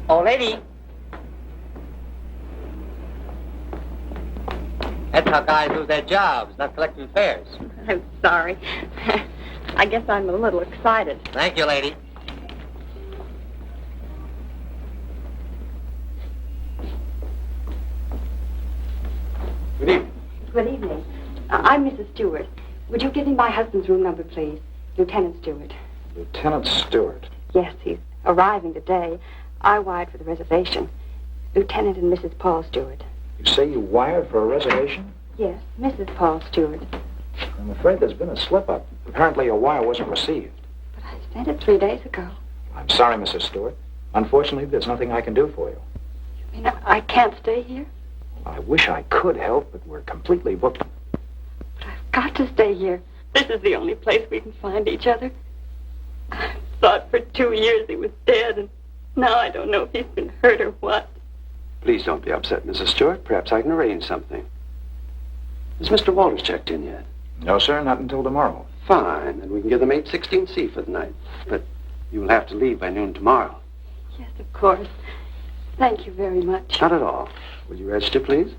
Old lady. That's how guys lose their jobs, not collecting fares. I'm sorry. I guess I'm a little excited. Thank you, lady. Good evening. Good evening. I'm Mrs. Stewart. Would you give me my husband's room number, please? Lieutenant Stewart. Lieutenant Stewart. Yes, he's arriving today. I wired for the reservation. Lieutenant and Mrs. Paul Stewart. You say you wired for a reservation? Yes, Mrs. Paul Stewart. I'm afraid there's been a slip-up. Apparently your wire wasn't received. But I sent it 3 days ago. I'm sorry, Mrs. Stewart. Unfortunately, there's nothing I can do for you. You mean I can't stay here? I wish I could help, but we're completely booked. But I've got to stay here. This is the only place we can find each other. I thought for 2 years he was dead, and now I don't know if he's been hurt or what. Please don't be upset, Mrs. Stewart. Perhaps I can arrange something. Has Mr. Walters checked in yet? No, sir, not until tomorrow. Fine, then we can give them 816C for the night. But you will have to leave by noon tomorrow. Yes, of course. Thank you very much. Not at all. Will you register, please?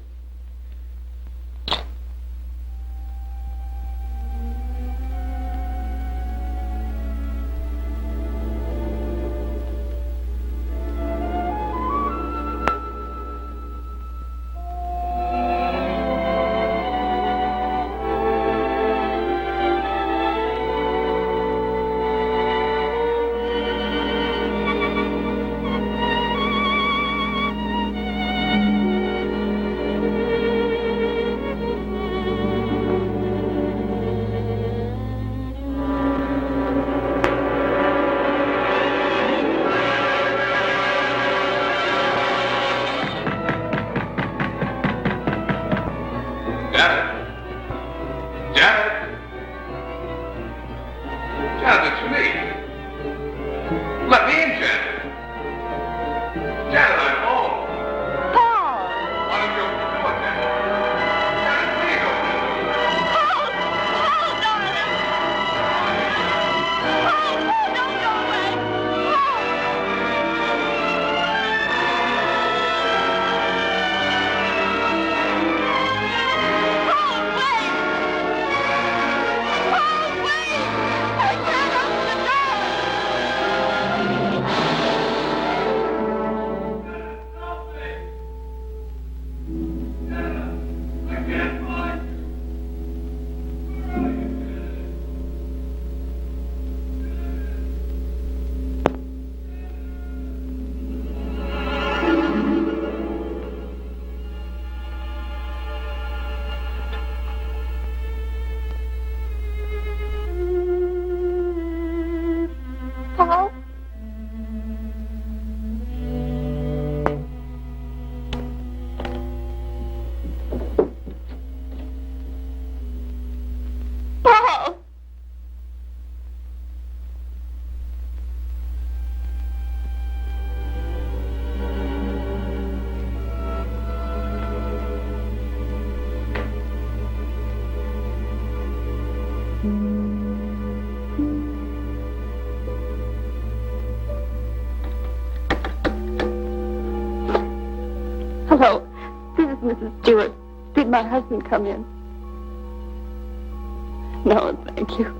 Hello, this is Mrs. Stewart. Did my husband come in? No, thank you.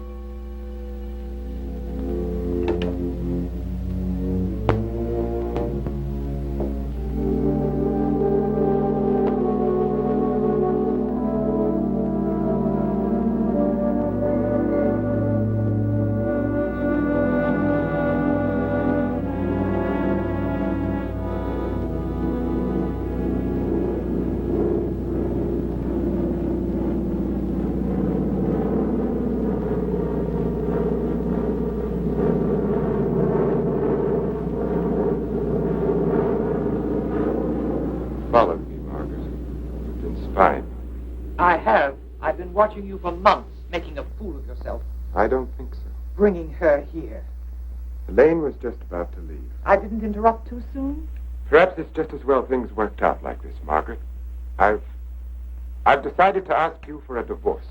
Followed me, Margaret. You've been spying. I have. I've been watching you for months, making a fool of yourself. I don't think so. Bringing her here? Elaine was just about to leave. I didn't interrupt too soon? Perhaps it's just as well things worked out like this, Margaret. I've decided to ask you for a divorce.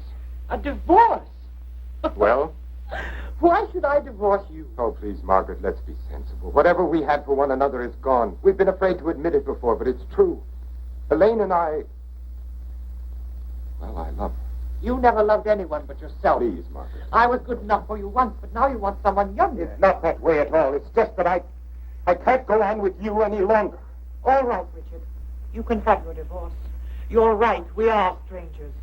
A divorce? Well? Why should I divorce you? Oh, please, Margaret, let's be sensible. Whatever we had for one another is gone. We've been afraid to admit it before, but it's true. Elaine and I... Well, I love her. You never loved anyone but yourself. Please, Margaret. I was good enough for you once, but now you want someone younger. It's not that way at all. It's just that I can't go on with you any longer. All right, Richard. You can have your divorce. You're right. We are strangers.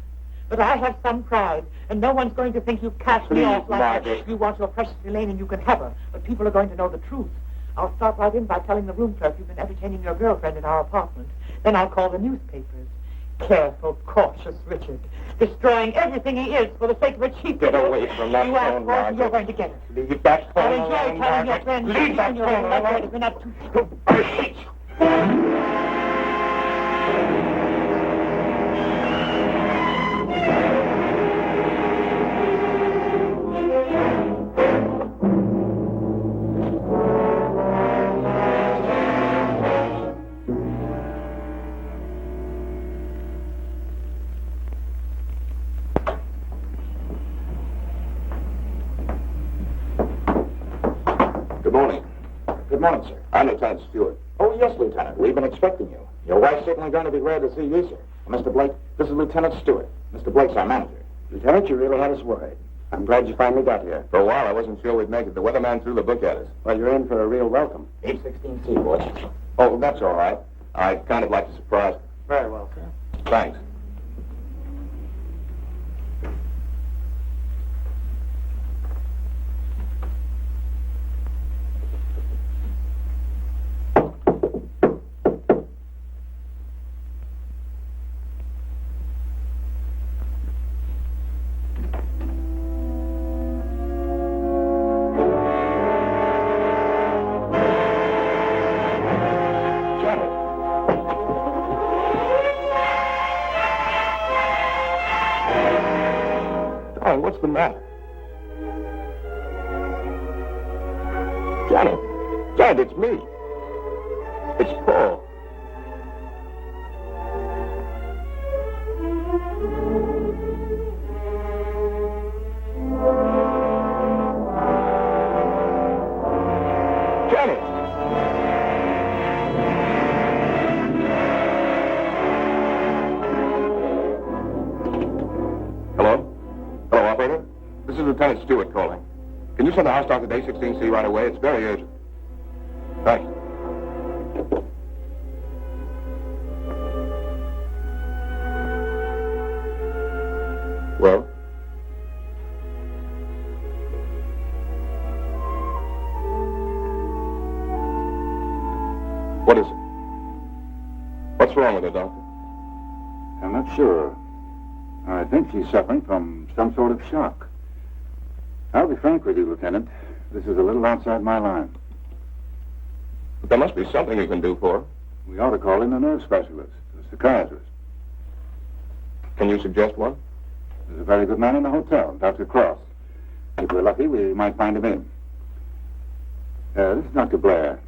But I have some pride, and no one's going to think you've cast me off like Margaret. that. You want your precious Elaine, and you can have her. But people are going to know the truth. I'll start right in by telling the room clerk you've been entertaining your girlfriend at our apartment. Then I'll call the newspapers. Careful, cautious Richard. Destroying everything he is for the sake of a cheap... Get away from that you ask phone, for it, and Margaret. you're going to get it. Leave that phone I'll enjoy alone, telling your Margaret. friends Leave that you're phone not alone. if you're not too... Good morning. Good morning, sir. I'm Lieutenant Stewart. Oh, yes, Lieutenant. We've been expecting you. Your wife's certainly going to be glad to see you, sir. Mr. Blake, this is Lieutenant Stewart. Mr. Blake's our manager. Lieutenant, you really had us worried. I'm glad you finally got here. For a while, I wasn't sure we'd make it. The weatherman threw the book at us. Well, you're in for a real welcome. 816C, boys. Oh, that's all right. I'd kind of like to surprise you. Very well, sir. Thanks. Darling, what's the matter? Janet! Janet, it's me. It's Paul. Janet! Hello? Hello, operator? This is Lieutenant Stewart calling. Can you send the house doctor to A16C right away? It's very urgent. Thanks. Well? What is it? What's wrong with her, Doctor? I'm not sure. I think she's suffering from some sort of shock. I'll be frank with you, Lieutenant. This is a little outside my line. But there must be something you can do for her. We ought to call in a nerve specialist, a psychiatrist. Can you suggest one? There's a very good man in the hotel, Dr. Cross. If we're lucky, we might find him in. This is Dr. Blair.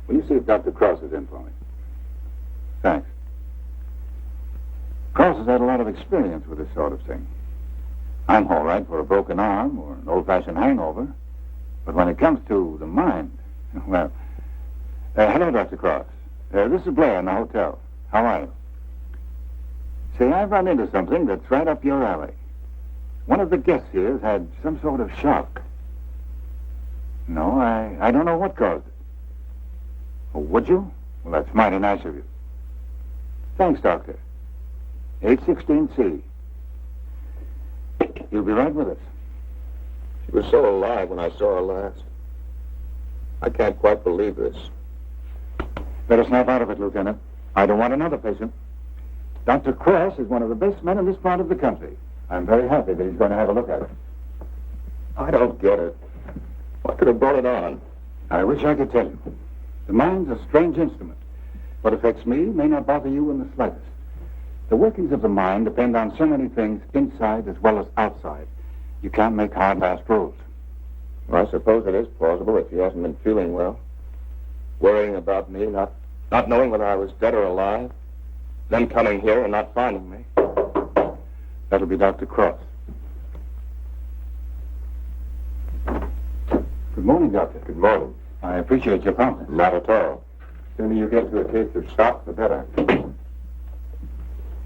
Will you see if Dr. Cross is in for me? Thanks. Cross has had a lot of experience with this sort of thing. I'm all right for a broken arm or an old-fashioned hangover. But when it comes to the mind, well... hello, Dr. Cross. This is Blair in the hotel. How are you? Say, I've run into something that's right up your alley. One of the guests here has had some sort of shock. No, I don't know what caused it. Oh, would you? Well, that's mighty nice of you. Thanks, Doctor. 816C. You'll be right with us. She was so alive when I saw her last. I can't quite believe this. Better snap out of it, Lieutenant. I don't want another patient. Dr. Cross is one of the best men in this part of the country. I'm very happy that he's going to have a look at it. I don't get it. What could have brought it on? I wish I could tell you. The mind's a strange instrument. What affects me may not bother you in the slightest. The workings of the mind depend on so many things inside as well as outside. You can't make hard, fast rules. Well, I suppose it is plausible if he hasn't been feeling well. Worrying about me, not knowing whether I was dead or alive. Then coming here and not finding me. That'll be Dr. Cross. Good morning, Doctor. Good morning. I appreciate your promptness. Not at all. The sooner you get to a case of shock, the better.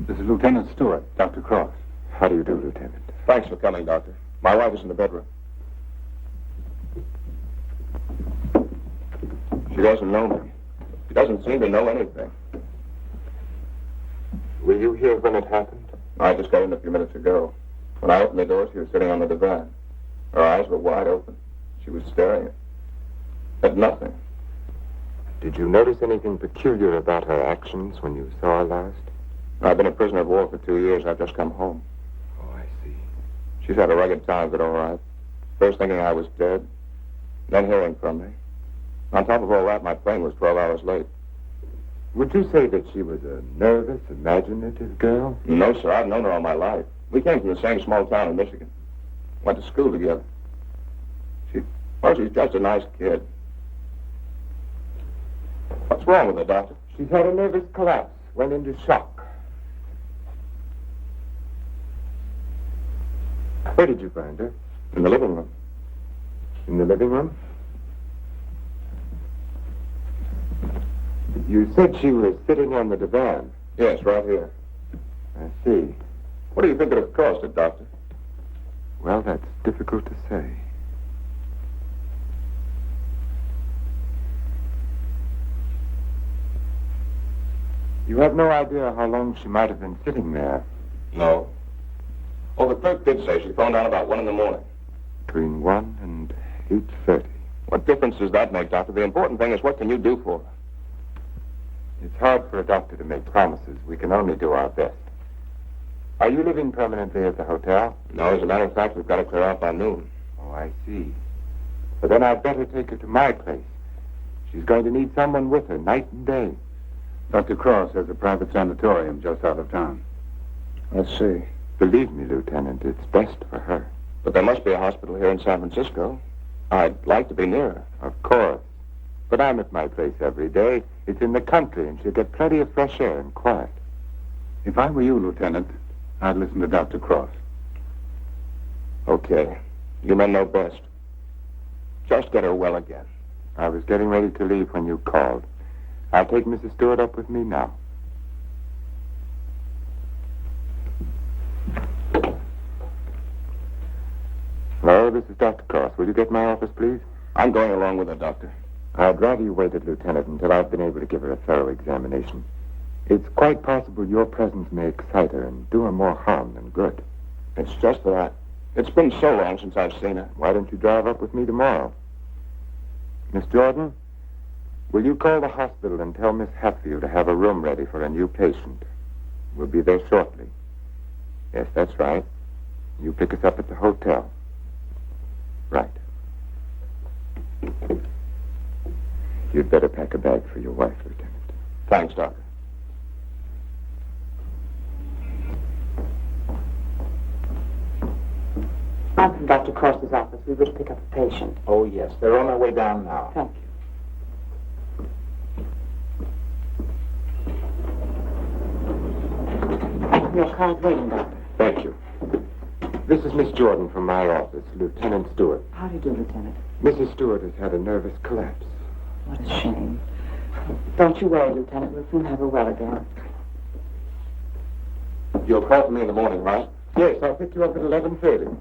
This is Lieutenant Stewart, Dr. Cross. How do you do, Lieutenant? Thanks for coming, Doctor. My wife is in the bedroom. She doesn't know me. She doesn't seem to know anything. Were you here when it happened? I just got in a few minutes ago. When I opened the door, she was sitting on the divan. Her eyes were wide open. She was staring at nothing. Did you notice anything peculiar about her actions when you saw her last? I've been a prisoner of war for 2 years. I've just come home. Oh, I see. She's had a rugged time, but all right. First thinking I was dead, then hearing from me. On top of all that, my plane was 12 hours late. Would you say that she was a nervous, imaginative girl? No, sir. I've known her all my life. We came from the same small town in Michigan. Went to school together. She's just a nice kid. What's wrong with her, Doctor? She's had a nervous collapse, went into shock. Where did you find her? In the living room. In the living room? You said she was sitting on the divan. Yes, right here. I see. What do you think it would have caused it, Doctor? Well, that's difficult to say. You have no idea how long she might have been sitting there. No. Oh, the clerk did say she phoned out about 1 in the morning. Between 1 and 8:30. What difference does that make, Doctor? The important thing is what can you do for her? It's hard for a doctor to make promises. We can only do our best. Are you living permanently at the hotel? No, as a matter of fact, we've got to clear out by noon. Oh, I see. But then I'd better take her to my place. She's going to need someone with her night and day. Dr. Cross has a private sanatorium just out of town. Let's see. Believe me, Lieutenant, it's best for her. But there must be a hospital here in San Francisco. I'd like to be near her. Of course. But I'm at my place every day. It's in the country, and she'll get plenty of fresh air and quiet. If I were you, Lieutenant, I'd listen to Dr. Cross. Okay. You men know best. Just get her well again. I was getting ready to leave when you called. I'll take Mrs. Stewart up with me now. Hello, this is Dr. Cross. Will you get my office, please? I'm going along with her, Doctor. I'd rather you waited, Lieutenant, until I've been able to give her a thorough examination. It's quite possible your presence may excite her and do her more harm than good. It's just that. It's been so long since I've seen her. Why don't you drive up with me tomorrow? Miss Jordan, will you call the hospital and tell Miss Hatfield to have a room ready for a new patient? We'll be there shortly. Yes, that's right. You pick us up at the hotel. Right. You'd better pack a bag for your wife, Lieutenant. Thanks, Doctor. I'm from Dr. Cross's office. We wish to pick up a patient. Oh, yes. They're on their way down now. Thank you. Your card's waiting, Doctor. Thank you. This is Miss Jordan from my office, Lieutenant Stewart. How do you do, Lieutenant? Mrs. Stewart has had a nervous collapse. What a shame. Don't you worry, Lieutenant. We'll soon have her well again. You'll call for me in the morning, right? Yes, I'll pick you up at 11:30.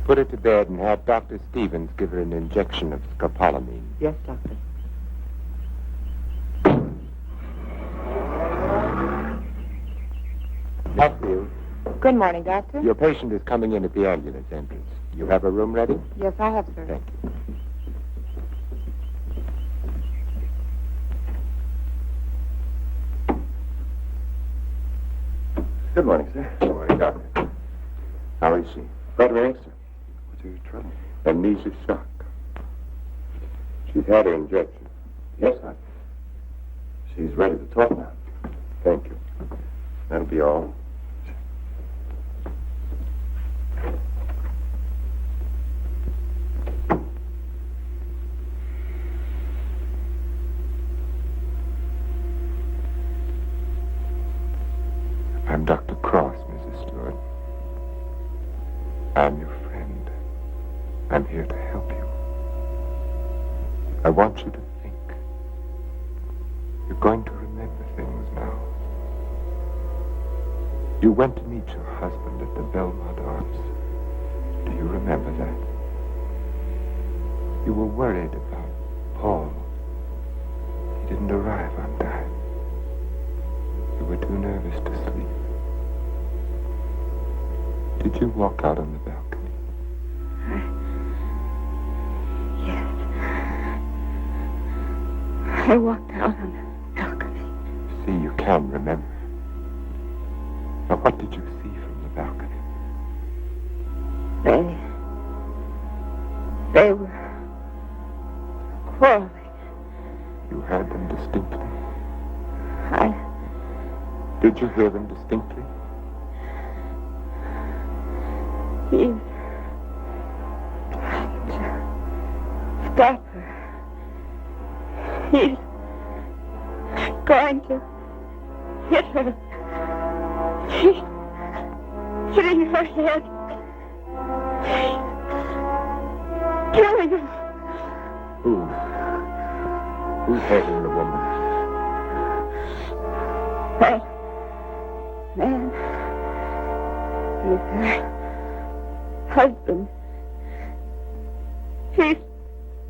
Put her to bed and have Dr. Stevens give her an injection of scopolamine. Yes, Doctor. Hatfield, Good morning, Doctor. your patient is coming in at the ambulance entrance. You have a room ready? Yes, I have, sir. Thank you. Good morning, sir. Good morning, Doctor. How is she? Better, sir. What's her trouble? Amnesia shock. She's had her injection. Yes, sir. She's ready to talk now. Thank you. That'll be all. I'm Dr. Cross, Mrs. Stewart. I'm your friend. I'm here to help you. I want you to think. You're going to remember things now. You went to meet your husband at the Belmont Arms. Do you remember that? You were worried about Paul. He didn't arrive on time. You were too nervous to sleep. Did you walk out on the balcony? Yes. I walked out on the balcony. See, you can remember. Now, what did you see from the balcony? They were quarreling. You heard them distinctly. I Did you hear them distinctly? He's trying to stop her. He's going to hit her. She's hitting her head. Killing her. Who's hurting the woman? That man. He's her husband. He's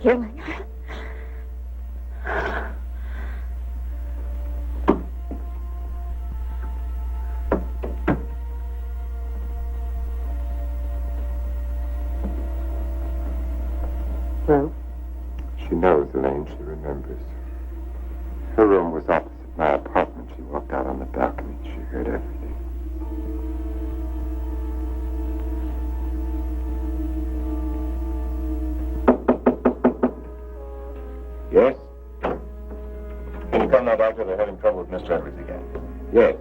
killing her. Well, She knows, Elaine. She remembers. Her room was opposite my apartment. She walked out on the balcony. She heard everything. Yes? Can you come now, Doctor? They're having trouble with Mr. Edwards again. Yes.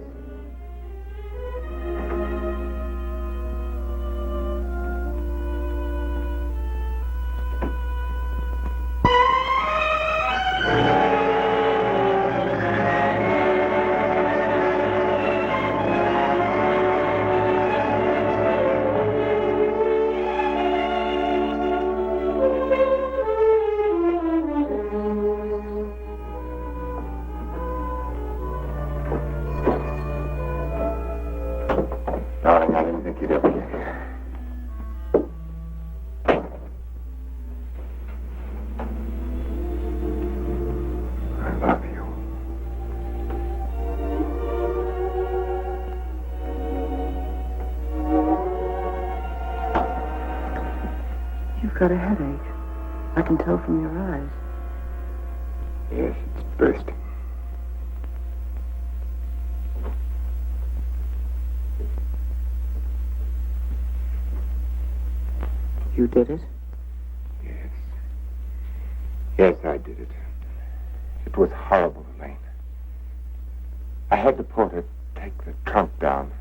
Darling, I didn't think you'd ever get here. I love you. you've got a headache. I can tell from your eyes. Yes, it's bursting. You did it? Yes. Yes, I did it. It was horrible, Elaine. I had the porter take the trunk down.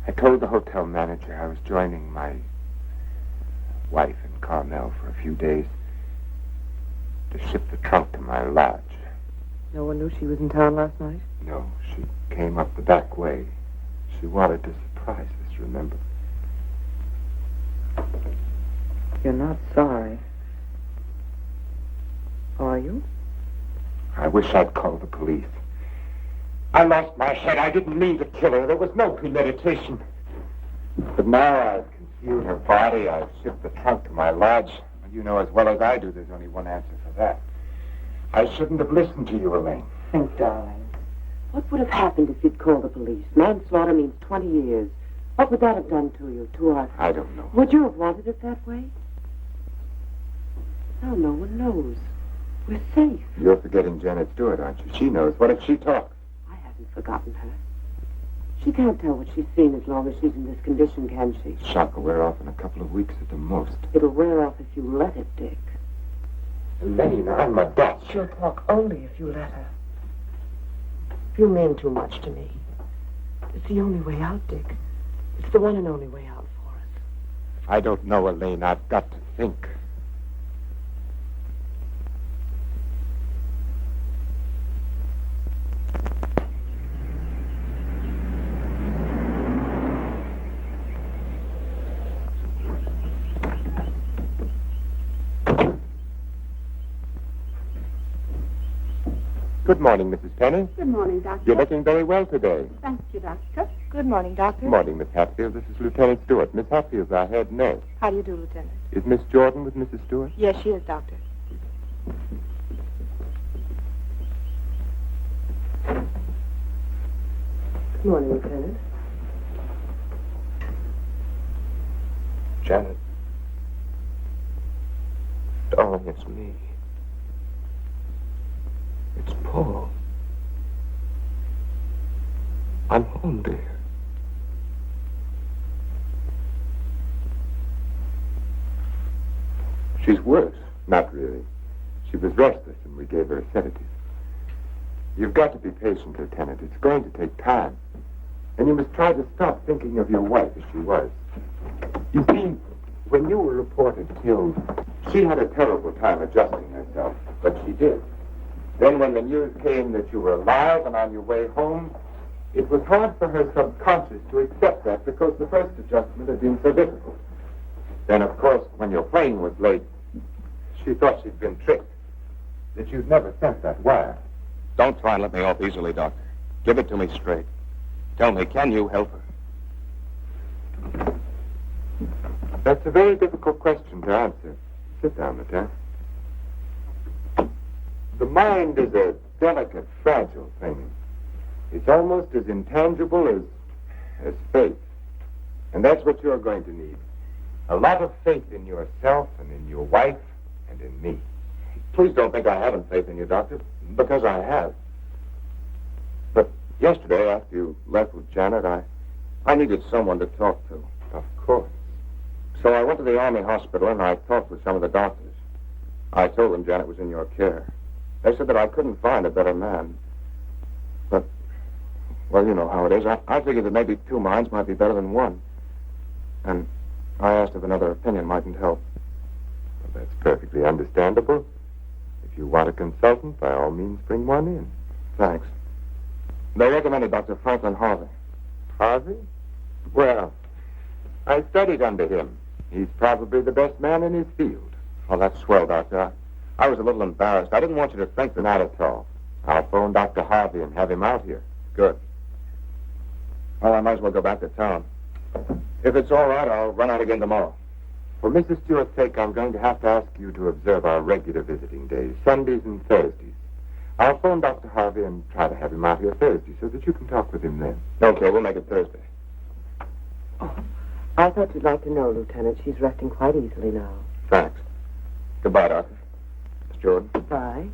I told the hotel manager I was joining my wife in Carmel for a few days to ship the trunk to my lodge. No one knew she was in town last night? No, she came up the back way. She wanted to surprise us, remember? You're not sorry. Are you? I wish I'd called the police. I lost my head. I didn't mean to kill her. There was no premeditation. But now I've concealed her body. I've shipped the trunk to my lodge. And you know as well as I do there's only one answer for that. I shouldn't have listened to you, Elaine. Think, darling. What would have happened if you'd called the police? Manslaughter means 20 years. What would that have done to you, to us? I don't know. Would you have wanted it that way? Now no one knows. We're safe. You're forgetting Janet Stewart, aren't you? She knows. What if she talks? I haven't forgotten her. She can't tell what she's seen as long as she's in this condition, can she? Shock will wear off in a couple of weeks at the most. It'll wear off if you let it, Dick. Elaine, I'm a Dutch. She'll talk only if you let her. You mean too much to me. It's the only way out, Dick. It's the one and only way out for us. I don't know, Elaine. I've got to think. Good morning, Mrs. Penny. Good morning, Doctor. You're looking very well today. Thank you, Doctor. Good morning, Doctor. Good morning, Miss Hatfield. This is Lieutenant Stewart. Miss Hatfield's our head nurse. How do you do, Lieutenant? Is Miss Jordan with Mrs. Stewart? Yes, she is, Doctor. Good morning, Lieutenant. Janet. Darling, it's me. It's Paul. I'm home, dear. She's worse. Not really. She was restless, and we gave her a sedative. You've got to be patient, Lieutenant. It's going to take time. And you must try to stop thinking of your wife as she was. You see, when you were reported killed, she had a terrible time adjusting herself, but she did. Then when the news came that you were alive and on your way home, it was hard for her subconscious to accept that because the first adjustment had been so difficult. Then, of course, when your plane was late, she thought she'd been tricked, that you'd never sent that wire. Don't try and let me off easily, Doctor. Give it to me straight. Tell me, can you help her? That's a very difficult question to answer. Sit down, Lieutenant. The mind is a delicate, fragile thing. It's almost as intangible as faith. And that's what you're going to need. A lot of faith in yourself and in your wife and in me. Please don't think I haven't faith in you, Doctor, because I have. But yesterday, after you left with Janet, I needed someone to talk to. Of course. So I went to the Army hospital and I talked with some of the doctors. I told them Janet was in your care. They said that I couldn't find a better man. But, well, you know how it is. I figured that maybe two minds might be better than one. And I asked if another opinion mightn't help. Well, that's perfectly understandable. If you want a consultant, by all means, bring one in. Thanks. They recommended Dr. Franklin Harvey. Harvey? Well, I studied under him. He's probably the best man in his field. Oh, that's swell, Doctor. I was a little embarrassed. I didn't want you to think that... Not at all. I'll phone Dr. Harvey and have him out here. Good. Well, I might as well go back to town. If it's all right, I'll run out again tomorrow. For Mrs. Stewart's sake, I'm going to have to ask you to observe our regular visiting days, Sundays and Thursdays. I'll phone Dr. Harvey and try to have him out here Thursday so that you can talk with him then. Okay, we'll make it Thursday. Oh, I thought you'd like to know, Lieutenant. She's resting quite easily now. Thanks. Goodbye, Doctor. Miss Jordan. Goodbye.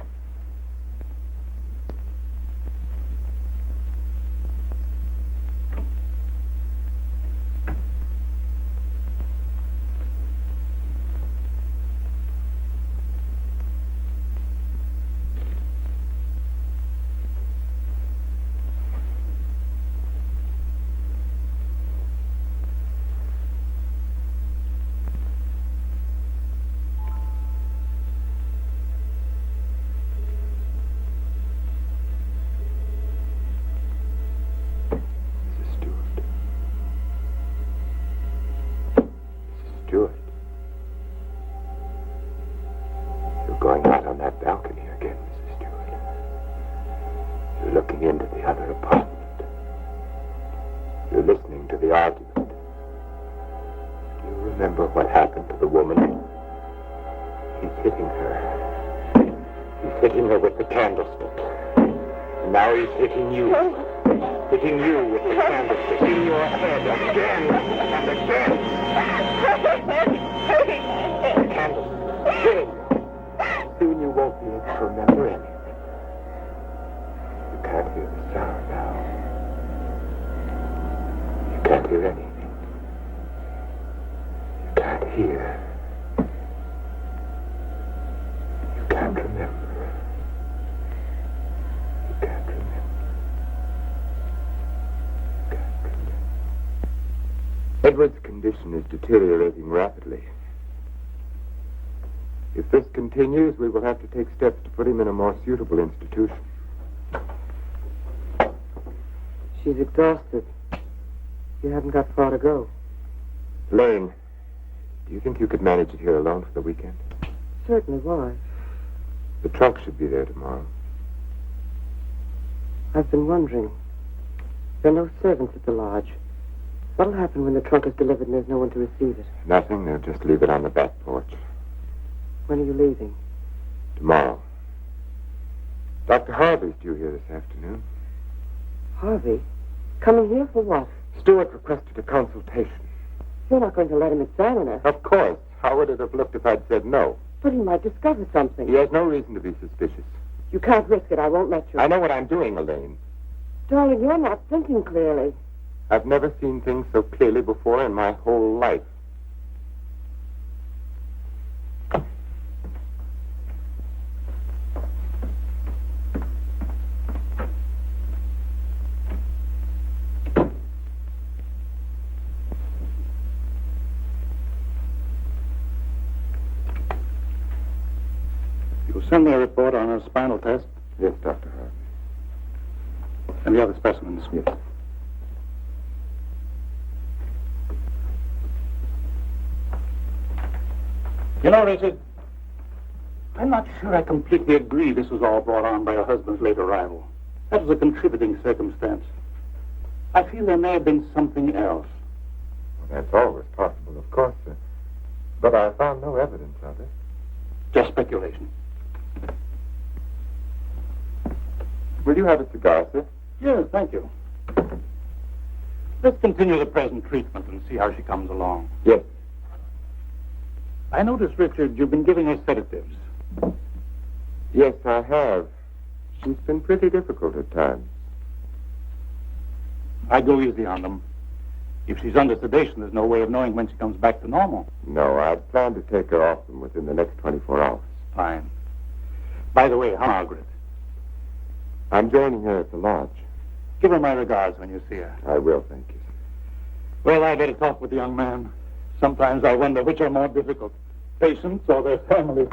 Stewart. You're going out on that balcony again, Mrs. Stewart. You're looking into the other apartment. You're listening to the argument. Do you remember what happened to the woman? He's hitting her. He's hitting her with the candlestick. And now he's hitting you. Hitting you with the candlestick in your head again and again. The candlestick hitting you. Soon you won't be able to remember anything. You can't hear the sound now. can't hear anything. You can't hear. You can't remember. You can't remember. You can't remember. Edward's condition is deteriorating rapidly. If this continues, we will have to take steps to put him in a more suitable institution. She's exhausted. You haven't got far to go. Lane, do you think you could manage it here alone for the weekend? Certainly, why? The trunk should be there tomorrow. I've been wondering. There are no servants at the lodge. What'll happen when the trunk is delivered and there's no one to receive it? Nothing. They'll just leave it on the back porch. When are you leaving? Tomorrow. Dr. Harvey's due here this afternoon. Harvey? Coming here for what? Stewart requested a consultation. You're not going to let him examine her. Of course. How would it have looked if I'd said no? But he might discover something. He has no reason to be suspicious. You can't risk it. I won't let you. I know what I'm doing, Elaine. Darling, you're not thinking clearly. I've never seen things so clearly before in my whole life. You'll send me a report on her spinal test Yes, Dr. Harvey. and the other specimens. Yes. You know, Richard, I'm not sure I completely agree this was all brought on by her husband's late arrival. That was a contributing circumstance. I feel there may have been something else. Well, that's always possible, of course, sir. But I found no evidence of it. Just speculation. Will you have a cigar, sir? Yes, thank you. Let's continue the present treatment and see how she comes along. Yes. I notice, Richard, you've been giving her sedatives. Yes, I have. She's been pretty difficult at times. I go easy on them. If she's under sedation, there's no way of knowing when she comes back to normal. No, I plan to take her off them within the next 24 hours. Fine. By the way, how Margaret? I'm joining her at the lodge. Give her my regards when you see her. I will, thank you. Well, I better talk with the young man. Sometimes I wonder which are more difficult, patients or their families.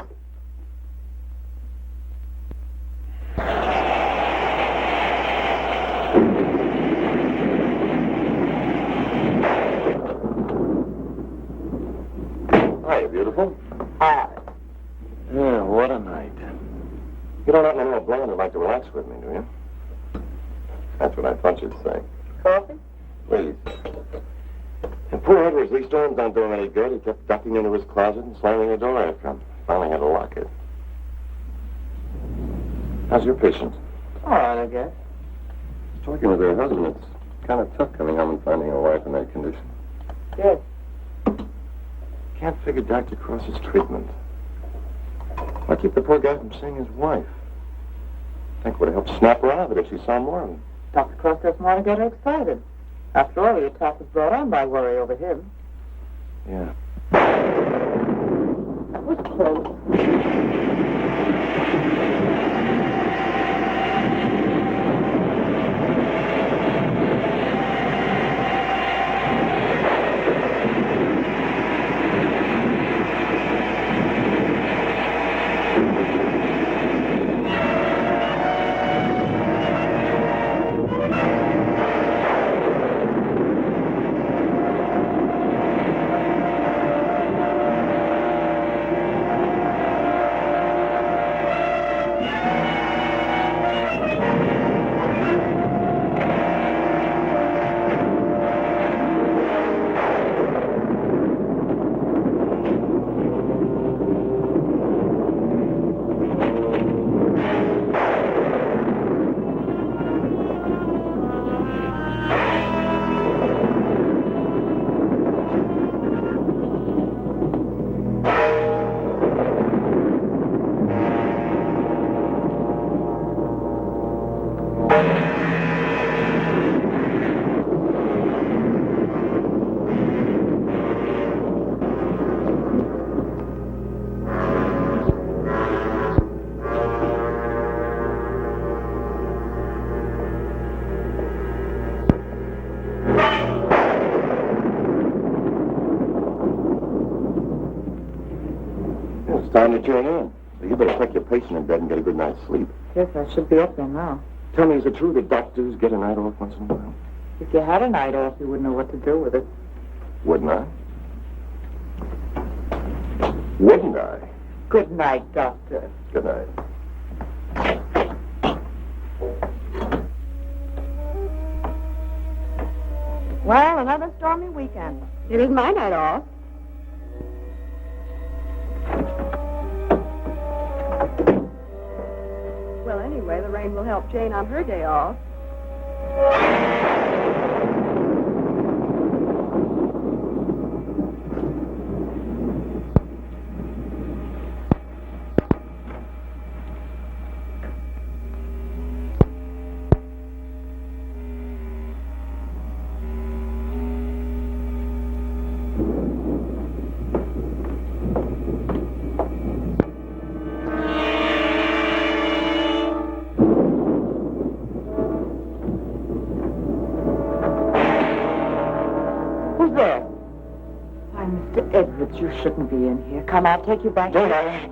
Hi, beautiful. Hi. Yeah, what a night. You don't happen to know a blonde who'd like to relax with me, do you? That's what I thought you'd say. Coffee? Please. And poor Edward's lease storms aren't doing any good. He kept ducking into his closet and slamming the door after him. Finally had to lock it. How's your patient? All right, I guess. Talking with her husband, it's kind of tough coming home and finding a wife in that condition. Yes. Can't figure Dr. Cross's treatment. Why keep the poor guy from seeing his wife? I think it would have helped snap her out of it if she saw more of him. Dr. Cross doesn't want to get her excited. After all, the attack was brought on by worry over him. Yeah. That was close. Time to turn in. Well, you better tuck your patient in bed and get a good night's sleep. Yes, I should be up there now. Tell me, is it true that doctors get a night off once in a while? If you had a night off, you wouldn't know what to do with it. Wouldn't I? Wouldn't I? Good night, Doctor. Good night. Well, another stormy weekend. It is my night off. Well, anyway, the rain will help Jane on her day off. Who's there? Why, Mr. Edwards, you shouldn't be in here. Come, I'll take you back. Don't I?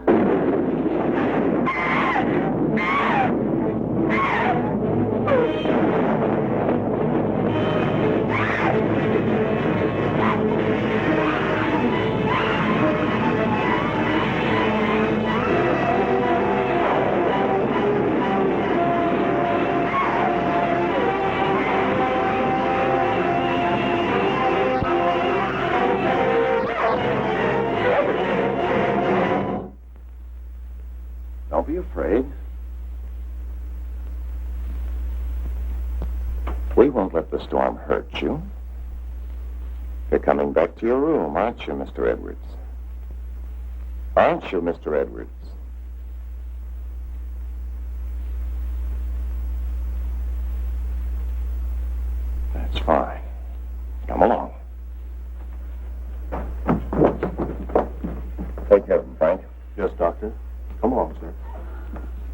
Don't be afraid. We won't let the storm hurt you. You're coming back to your room, aren't you, Mr. Edwards? Aren't you, Mr. Edwards? That's fine. Come along. Take care of him, Frank. Yes, Doctor. Come along, sir.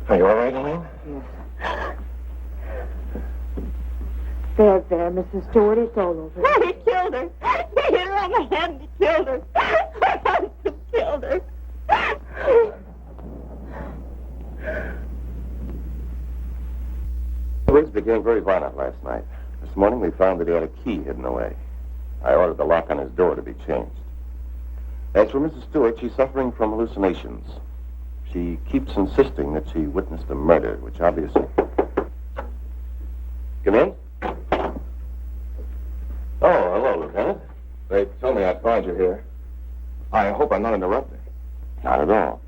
Are you all right, Elaine? Yes. There, Mrs. Stewart, it's all over. He killed her. He hit her on the head and he killed her. My husband killed her. The winds became very violent last night. This morning we found that he had a key hidden away. I ordered the lock on his door to be changed. As for Mrs. Stewart, she's suffering from hallucinations. She keeps insisting that she witnessed a murder, which obviously... Come in? Oh, hello, Lieutenant. They told me I'd find you here. I hope I'm not interrupting. Not at all.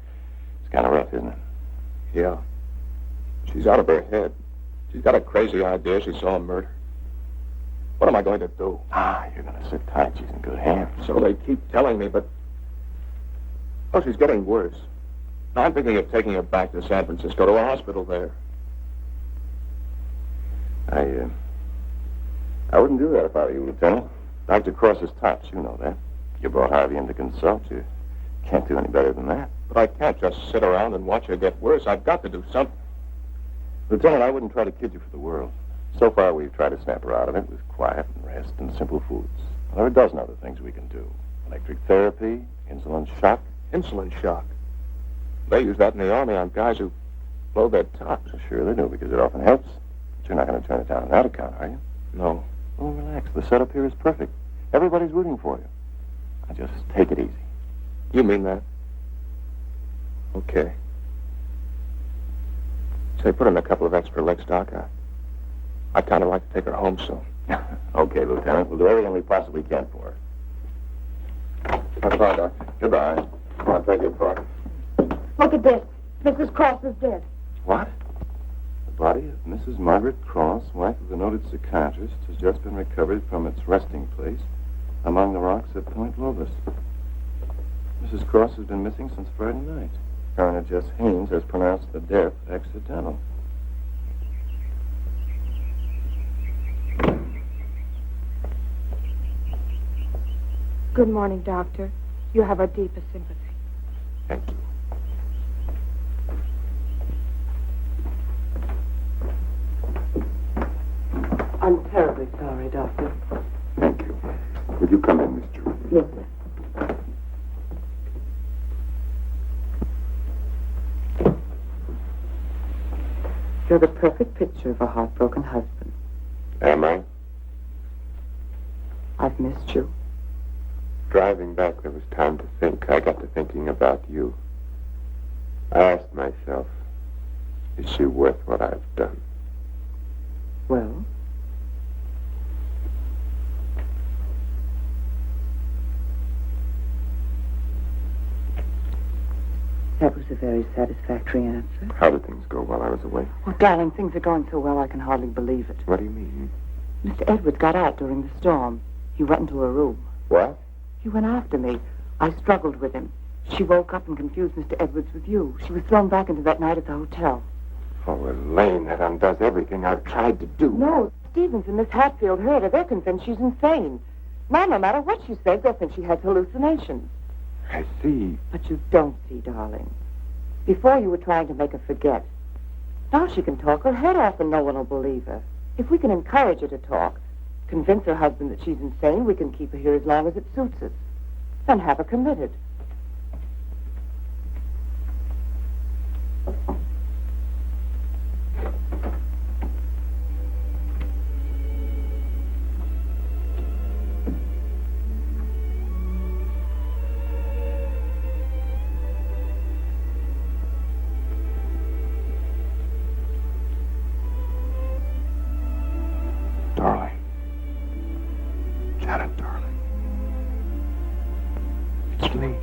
It's kind of rough, isn't it? Yeah. She's out of her head. She's got a crazy idea she saw a murder. What am I going to do? You're going to sit tight. She's in good hands. So they keep telling me, but... Oh, she's getting worse. Now, I'm thinking of taking her back to San Francisco to a hospital there. I wouldn't do that if I were you, Lieutenant. Dr. Cross is tops, you know that. You brought Harvey in to consult. You can't do any better than that. But I can't just sit around and watch her get worse. I've got to do something. Lieutenant, I wouldn't try to kid you for the world. So far, we've tried to snap her out of it with quiet and rest and simple foods. There are a dozen other things we can do. Electric therapy, insulin shock. Insulin shock. They use that in the Army on guys who blow their tops. Sure they do, because it often helps. But you're not going to turn it down on that account, are you? No. Oh, relax. The setup here is perfect. Everybody's rooting for you. Now, just take it easy. You mean that? Okay. Say, put in a couple of extra legs, Doc. I'd kind of like to take her home soon. Okay, Lieutenant. We'll do everything we possibly can for her. Goodbye, Doc. Goodbye. Come on, take your car. Look at this. Mrs. Cross is dead. What? The body of Mrs. Margaret Cross, wife of the noted psychiatrist, has just been recovered from its resting place among the rocks at Point Lobos. Mrs. Cross has been missing since Friday night. Coroner Jess Haynes has pronounced the death accidental. Good morning, Doctor. You have our deepest sympathy. Thank you. I'm terribly sorry, Doctor. Thank you. Would you come in, Miss Jordan? Yes, sir. You're the perfect picture of a heartbroken husband. Am I? I've missed you. Driving back, there was time to think. I got to thinking about you. I asked myself, is she worth what I've done? Well? That was a very satisfactory answer. How did things go while I was away? Oh, darling, things are going so well I can hardly believe it. What do you mean? Mr. Edwards got out during the storm. He went into a room. What? He went after me. I struggled with him. She woke up and confused Mr. Edwards with you. She was thrown back into that night at the hotel. Oh, Elaine, that undoes everything I've tried to do. No, Stevens and Miss Hatfield heard her. They're convinced she's insane. Now, no matter what she says, they'll think she has hallucinations. I see. But you don't see, darling. Before you were trying to make her forget. Now she can talk her head off and no one will believe her. If we can encourage her to talk, convince her husband that she's insane, we can keep her here as long as it suits us. Then have her committed. Darling. Janet, darling. It's me.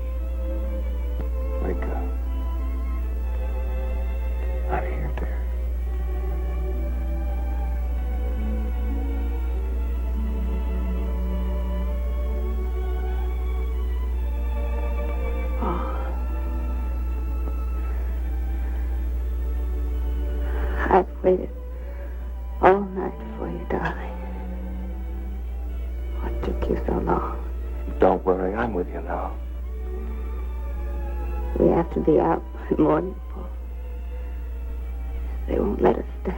Wake up. I'm here, dear. I've waited all night for you, darling. What took you so long? Don't worry, I'm with you now. We have to be out by morning, Paul. They won't let us stay.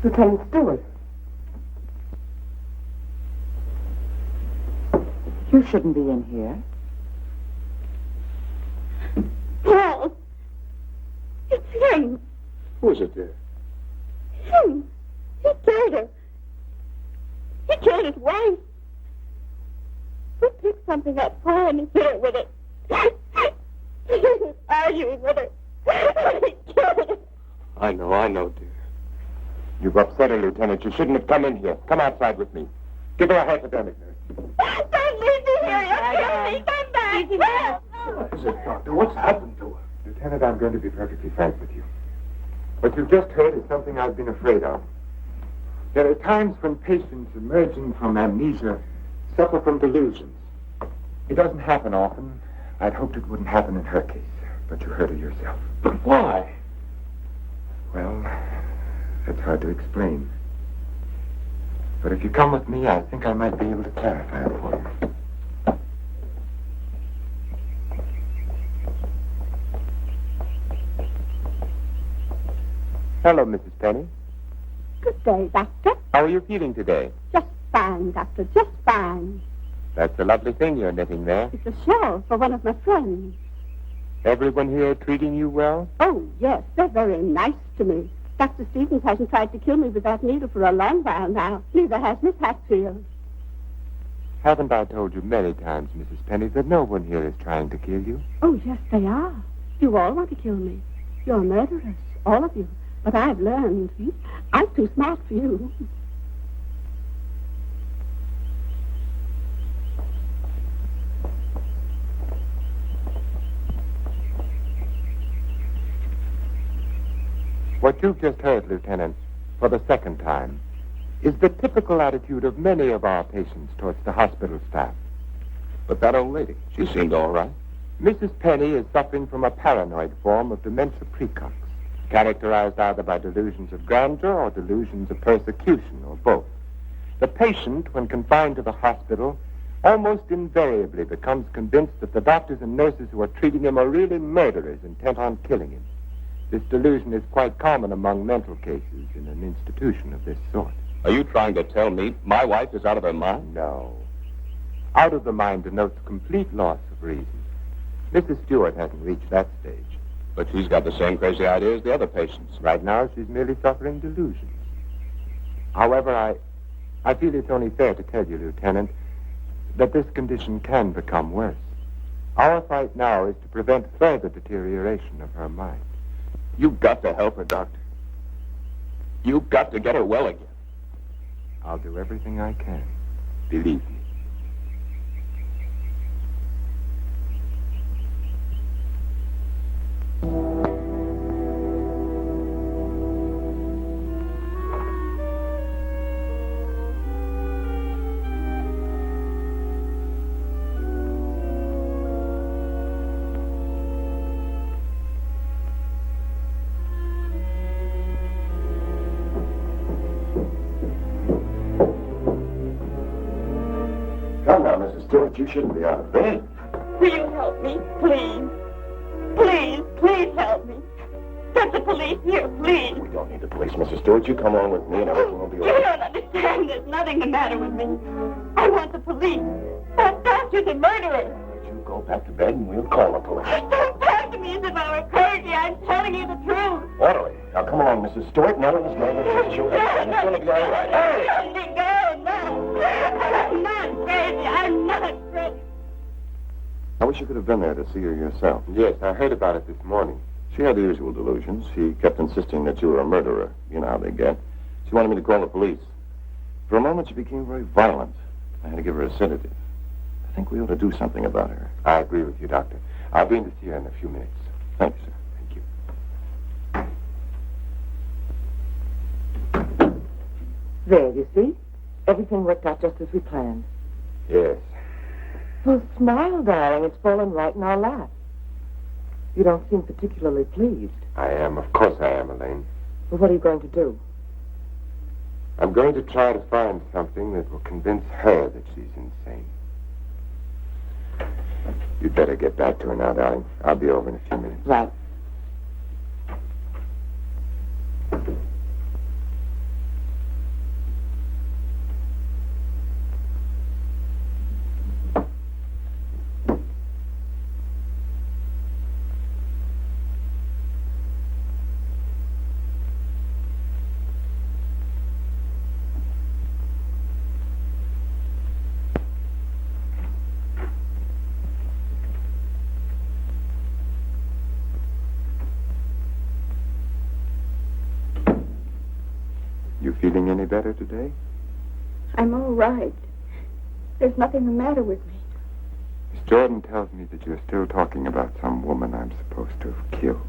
Lieutenant Stewart. You shouldn't be in here. Paul! It's him! Who is it, dear? Him! He killed her. He killed his wife. He picked something up, Paul, and he hit her with it. He was arguing with her. He killed her. I know, dear. You've upset her, Lieutenant. You shouldn't have come in here. Come outside with me. Give her a hypodermic, nurse. Don't leave me here. You'll kill me. Come back. What is it, Doctor? What's happened to her? Lieutenant, I'm going to be perfectly frank with you. What you've just heard is something I've been afraid of. There are times when patients emerging from amnesia suffer from delusions. It doesn't happen often. I'd hoped it wouldn't happen in her case, but you heard it yourself. But why? Well, that's hard to explain. But if you come with me, I think I might be able to clarify it for you. Hello, Mrs. Penny. Good day, Doctor. How are you feeling today? Just fine, Doctor. Just fine. That's a lovely thing you're knitting there. It's a shawl for one of my friends. Everyone here treating you well? Oh, yes. They're very nice to me. Dr. Stevens hasn't tried to kill me with that needle for a long while now. Neither has Miss Hatfield. Haven't I told you many times, Mrs. Penny, that no one here is trying to kill you? Oh, yes, they are. You all want to kill me. You're murderers, all of you. But I've learned. I'm too smart for you. What you've just heard, Lieutenant, for the second time, is the typical attitude of many of our patients towards the hospital staff. But that old lady, she seemed all right. Mrs. Penny is suffering from a paranoid form of dementia precox, characterized either by delusions of grandeur or delusions of persecution, or both. The patient, when confined to the hospital, almost invariably becomes convinced that the doctors and nurses who are treating him are really murderers intent on killing him. This delusion is quite common among mental cases in an institution of this sort. Are you trying to tell me my wife is out of her mind? No. Out of the mind denotes complete loss of reason. Mrs. Stewart hasn't reached that stage. But she's got the same crazy idea as the other patients. Right now, she's merely suffering delusions. However, I feel it's only fair to tell you, Lieutenant, that this condition can become worse. Our fight now is to prevent further deterioration of her mind. You've got to help her, Doctor. You've got to get her well again. I'll do everything I can. Believe me. Come now, Mrs. Stewart. You shouldn't be out of bed. Will you help me, please? Please, please help me. Get the police here, please. We don't need the police, Mrs. Stewart. You come along with me and everything will be all You right. don't understand. There's nothing the matter with me. I want the police. That doctor's a murderer. You go back to bed and we'll call the police. Don't talk to me as if I were crazy. I'm telling you the truth. Orderly. Now come along, Mrs. Stewart. None of us know Mrs. Stewart. And it's going to be all right. Hurry! Let me go, no. I'm not crazy. I'm not crazy. I wish you could have been there to see her yourself. Yes, I heard about it this morning. She had the usual delusions. She kept insisting that you were a murderer. You know how they get. She wanted me to call the police. For a moment, she became very violent. I had to give her a sedative. I think we ought to do something about her. I agree with you, Doctor. I'll be in to see her in a few minutes. Thank you, sir. Thank you. There, you see? Everything worked out just as we planned. Yes. Well, smile, darling. It's fallen right in our lap. You don't seem particularly pleased. I am. Of course I am, Elaine. Well, what are you going to do? I'm going to try to find something that will convince her that she's insane. You'd better get back to her now, darling. I'll be over in a few minutes. Right. You feeling any better today? I'm all right. There's nothing the matter with me. Miss Jordan tells me that you're still talking about some woman I'm supposed to have killed.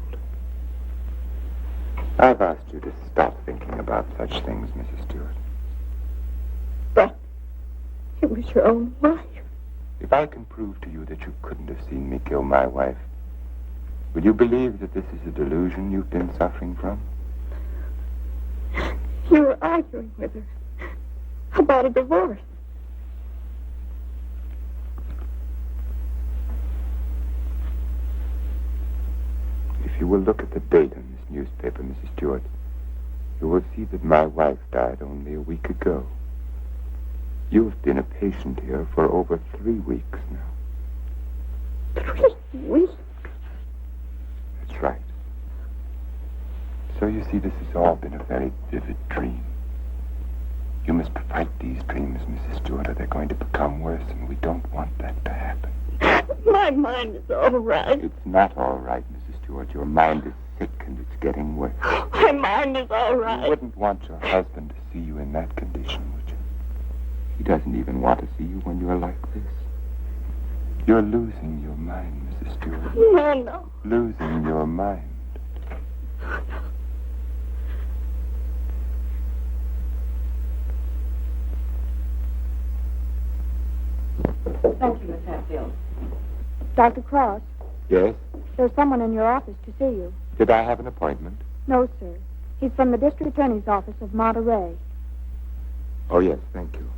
I've asked you to stop thinking about such things, Mrs. Stewart. But it was your own wife. If I can prove to you that you couldn't have seen me kill my wife, will you believe that this is a delusion you've been suffering from? You were arguing with her about a divorce. If you will look at the date on this newspaper, Mrs. Stewart, you will see that my wife died only a week ago. You've been a patient here for over 3 weeks now. 3 weeks? That's right. So you see, this has all been a very vivid dream. You must fight these dreams, Mrs. Stewart, or they're going to become worse, and we don't want that to happen. My mind is all right. It's not all right, Mrs. Stewart. Your mind is sick, and it's getting worse. My mind is all You right. wouldn't want your husband to see you in that condition, would you? He doesn't even want to see you when you're like this. You're losing your mind, Mrs. Stewart. No. Losing your mind. Thank you, Miss Hatfield. Dr. Cross, Yes? there's someone in your office to see you. Did I have an appointment? No, sir. He's from the district attorney's office of Monterey. Oh, yes, thank you.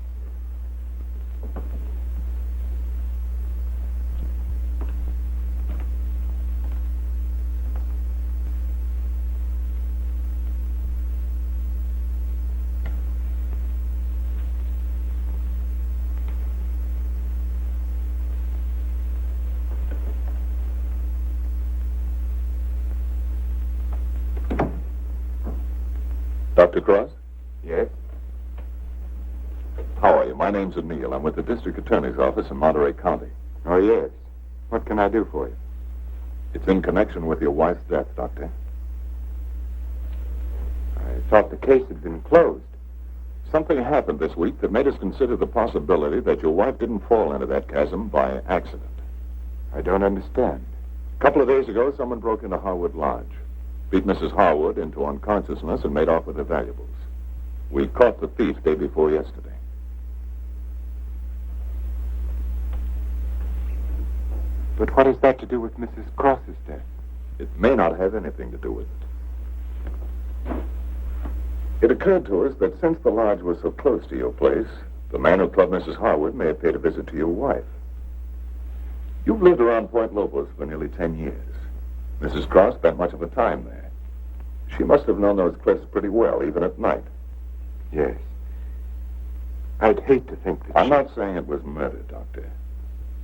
Dr. Cross? Yes? How are you? My name's O'Neill. I'm with the district attorney's office in Monterey County. Oh, yes. What can I do for you? It's in connection with your wife's death, Doctor. I thought the case had been closed. Something happened this week that made us consider the possibility that your wife didn't fall into that chasm by accident. I don't understand. A couple of days ago, someone broke into Harwood Lodge, beat Mrs. Harwood into unconsciousness, and made off with her valuables. We caught the thief day before yesterday. But what has that to do with Mrs. Cross's death? It may not have anything to do with it. It occurred to us that since the lodge was so close to your place, the man who clubbed Mrs. Harwood may have paid a visit to your wife. You've lived around Point Lobos for nearly 10 years. Mrs. Cross spent much of her time there. She must have known those cliffs pretty well, even at night. Yes. I'd hate to think that I'm not saying it was murder, Doctor.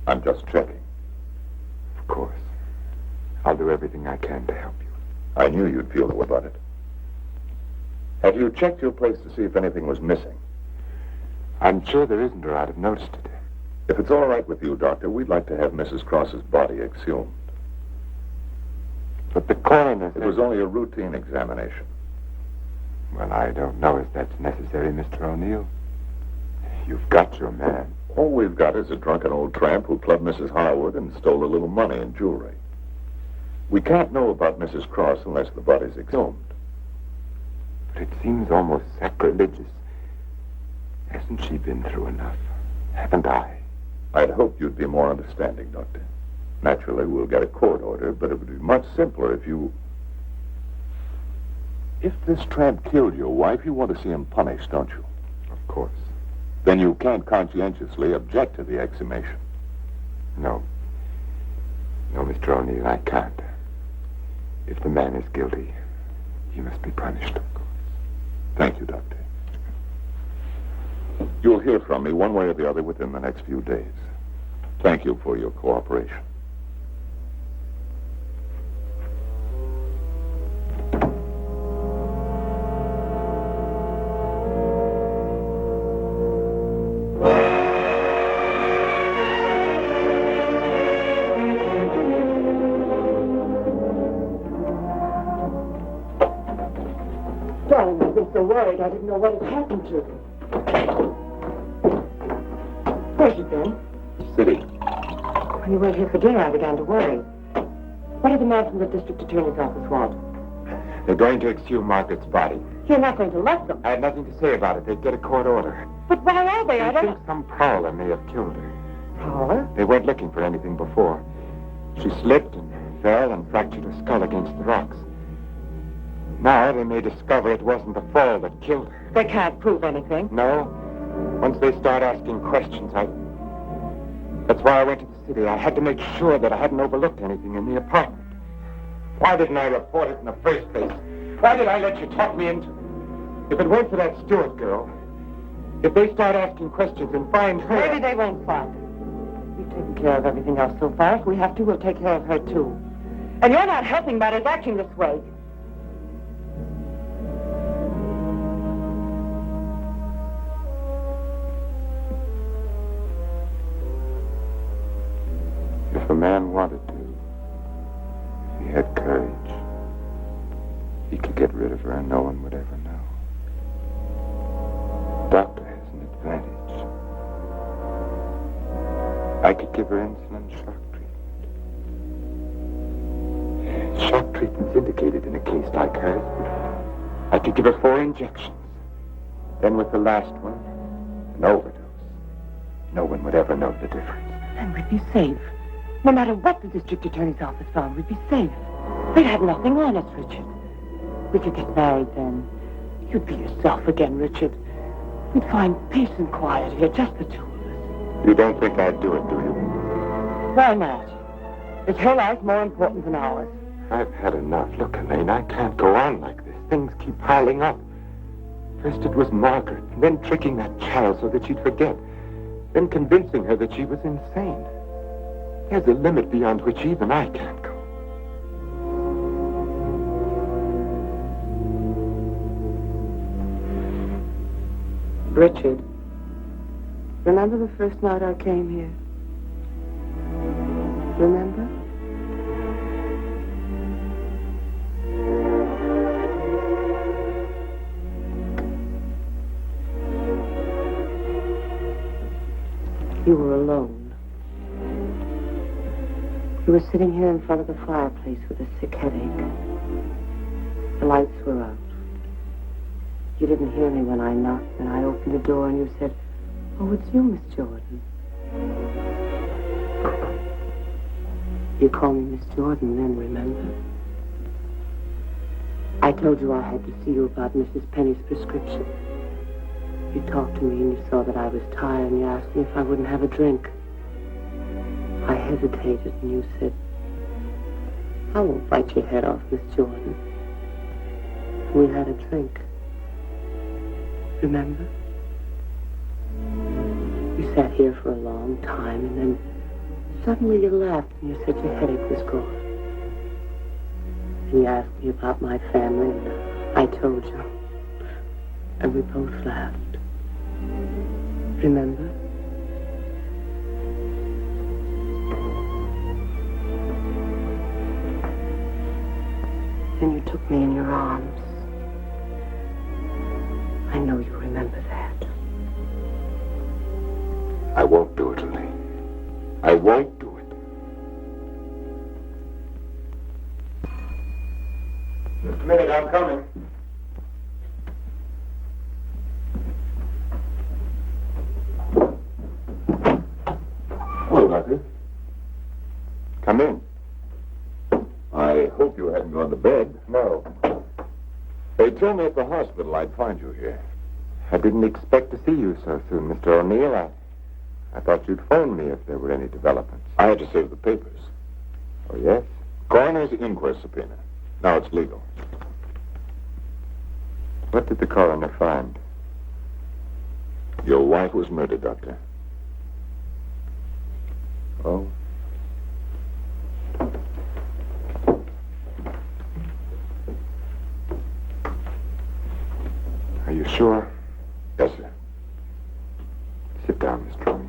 I'm just checking. Of course. I'll do everything I can to help you. I knew you'd feel that way about it. Have you checked your place to see if anything was missing? I'm sure there isn't, or I'd have noticed it. If it's all right with you, Doctor, we'd like to have Mrs. Cross's body exhumed. But the coroner said... It was only a routine examination. Well, I don't know if that's necessary, Mr. O'Neill. You've got your man. All we've got is a drunken old tramp who clubbed Mrs. Harwood and stole a little money and jewelry. We can't know about Mrs. Cross unless the body's exhumed. But it seems almost sacrilegious. Hasn't she been through enough? Haven't I? I'd hoped you'd be more understanding, Doctor. Naturally, we'll get a court order, but it would be much simpler if you... If this tramp killed your wife, you want to see him punished, don't you? Of course. Then you can't conscientiously object to the exhumation. No. No, Mr. O'Neill, I can't. If the man is guilty, he must be punished, of course. Thank you, Doctor. You'll hear from me one way or the other within the next few days. Thank you for your cooperation. Darling, I've been so worried I didn't know what had happened to you. Where's you been? City. When you weren't here for dinner, I began to worry. What did the man from the district attorney's office want? They're going to exhume Margaret's body. You're not going to let them. I had nothing to say about it. They'd get a court order. But why are they? I I think some prowler may have killed her. Prowler? They weren't looking for anything before. She slipped and fell and fractured her skull against the rocks. Now they may discover it wasn't the fall that killed her. They can't prove anything. No. Once they start asking questions, That's why I went to the city. I had to make sure that I hadn't overlooked anything in the apartment. Why didn't I report it in the first place? Why did I let you talk me into it? If it weren't for that Stewart girl, if they start asking questions and find her... Maybe they won't find her. We've taken care of everything else so far. If we have to, we'll take care of her, too. And you're not helping matters acting this way. If a man wanted to, if he had courage, he could get rid of her and no one would ever know. Doctor has an advantage. I could give her insulin shock treatment. Shock treatment's indicated in a case like hers. I could give her 4 injections. Then with the last one, an overdose. No one would ever know the difference. And we'd be safe. No matter what the district attorney's office found, we'd be safe. They'd have nothing on us, Richard. We could get married then. You'd be yourself again, Richard. We'd find peace and quiet here, just the two of us. You don't think I'd do it, do you? Why not? Is her life more important than ours? I've had enough. Look, Elaine, I can't go on like this. Things keep piling up. First it was Margaret, and then tricking that child so that she'd forget. Then convincing her that she was insane. There's a limit beyond which even I can't go. Richard, remember the first night I came here? Remember? You were alone. You were sitting here in front of the fireplace with a sick headache. The lights were out. You didn't hear me when I knocked, and I opened the door and you said, "Oh, it's you, Miss Jordan." You called me Miss Jordan then, remember? I told you I had to see you about Mrs. Penny's prescription. You talked to me and you saw that I was tired and you asked me if I wouldn't have a drink. I hesitated and you said, "I won't bite your head off, Miss Jordan." We had a drink. Remember? You sat here for a long time and then suddenly you laughed and you said your headache was gone. And you asked me about my family and I told you. And we both laughed. Remember? Then you took me in your arms. I know you remember that. I won't do it, Lily. I won't do it. Just a minute, I'm coming. Hello, Doctor. Come in. I hope you hadn't gone to bed. No. They told me at the hospital I'd find you here. I didn't expect to see you so soon, Mr. O'Neill. I thought you'd phone me if there were any developments. I had to save the papers. Oh, yes? Coroner's inquest subpoena. Now it's legal. What did the coroner find? Your wife was murdered, Doctor. Oh? Are you sure? Yes, sir. Sit down, Mr. O'Neill.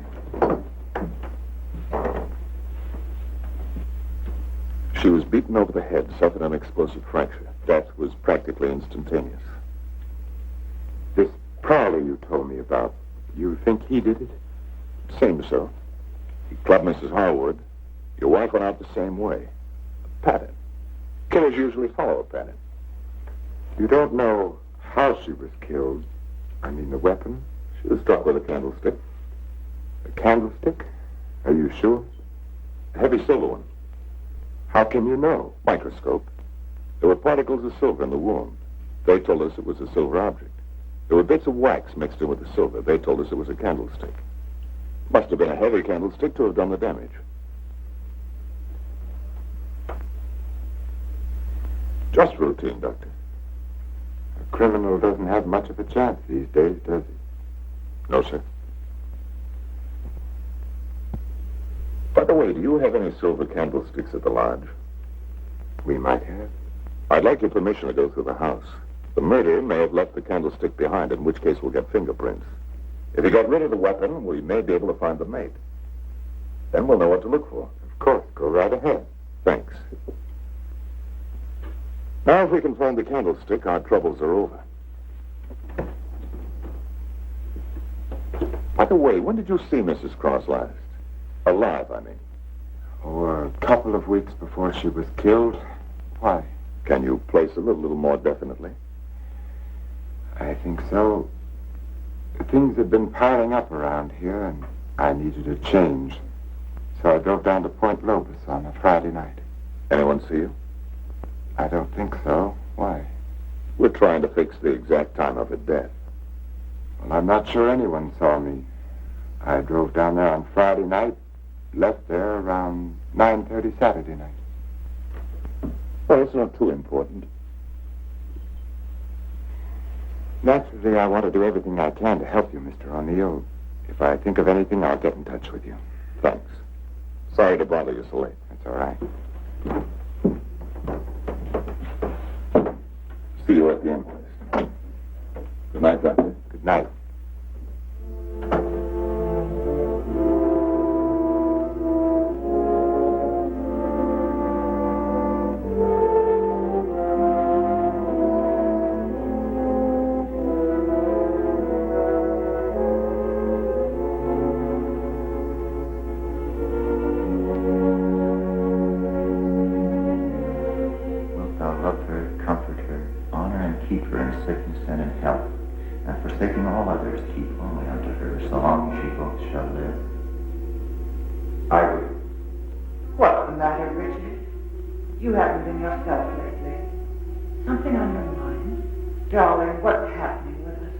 She was beaten over the head, suffered an explosive fracture. Death was practically instantaneous. This prowler you told me about, you think he did it? Seems so. He clubbed Mrs. Harwood. Your wife went out the same way. A pattern. Killers usually follow a pattern. You don't know how she was killed. I mean, the weapon? She was struck with a candlestick. A candlestick? Are you sure? A heavy silver one. How can you know? Microscope. There were particles of silver in the wound. They told us it was a silver object. There were bits of wax mixed in with the silver. They told us it was a candlestick. Must have been a heavy candlestick to have done the damage. Just routine, Doctor. A criminal doesn't have much of a chance these days, does he? No, sir. By the way, do you have any silver candlesticks at the lodge? We might have. I'd like your permission to go through the house. The murderer may have left the candlestick behind, in which case we'll get fingerprints. If he got rid of the weapon, we may be able to find the mate. Then we'll know what to look for. Of course, go right ahead. Thanks. Now, if we can find the candlestick, our troubles are over. By the way, when did you see Mrs. Cross last? Alive, I mean. Oh, a couple of weeks before she was killed. Why? Can you place it a little more definitely? I think so. Things had been piling up around here, and I needed a change. So I drove down to Point Lobos on a Friday night. Anyone see you? I don't think so. Why? We're trying to fix the exact time of her death. Well, I'm not sure anyone saw me. I drove down there on Friday night, left there around 9:30 Saturday night. Well, it's not too important. Naturally, I want to do everything I can to help you, Mr. O'Neill. If I think of anything, I'll get in touch with you. Thanks. Sorry to bother you so late. That's all right. See you at the inquest. Good night, Doctor. Good night. keep her in sickness and in health, and forsaking all others, keep only unto her, so long as she both shall live. I will. What's the matter, Richard? You haven't been yourself lately. Something on your mind? Darling, what's happening with us?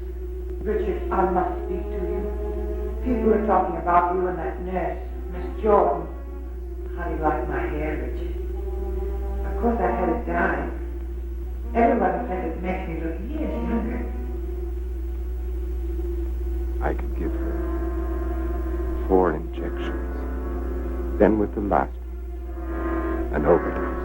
Richard, I must speak to you. People are talking about you and that nurse, Miss Jordan. How do you like my hair, Richard? Of course, I had it dyed. Everyone says it makes me look years younger. I could give her 4 injections. Then with the last one, an overdose.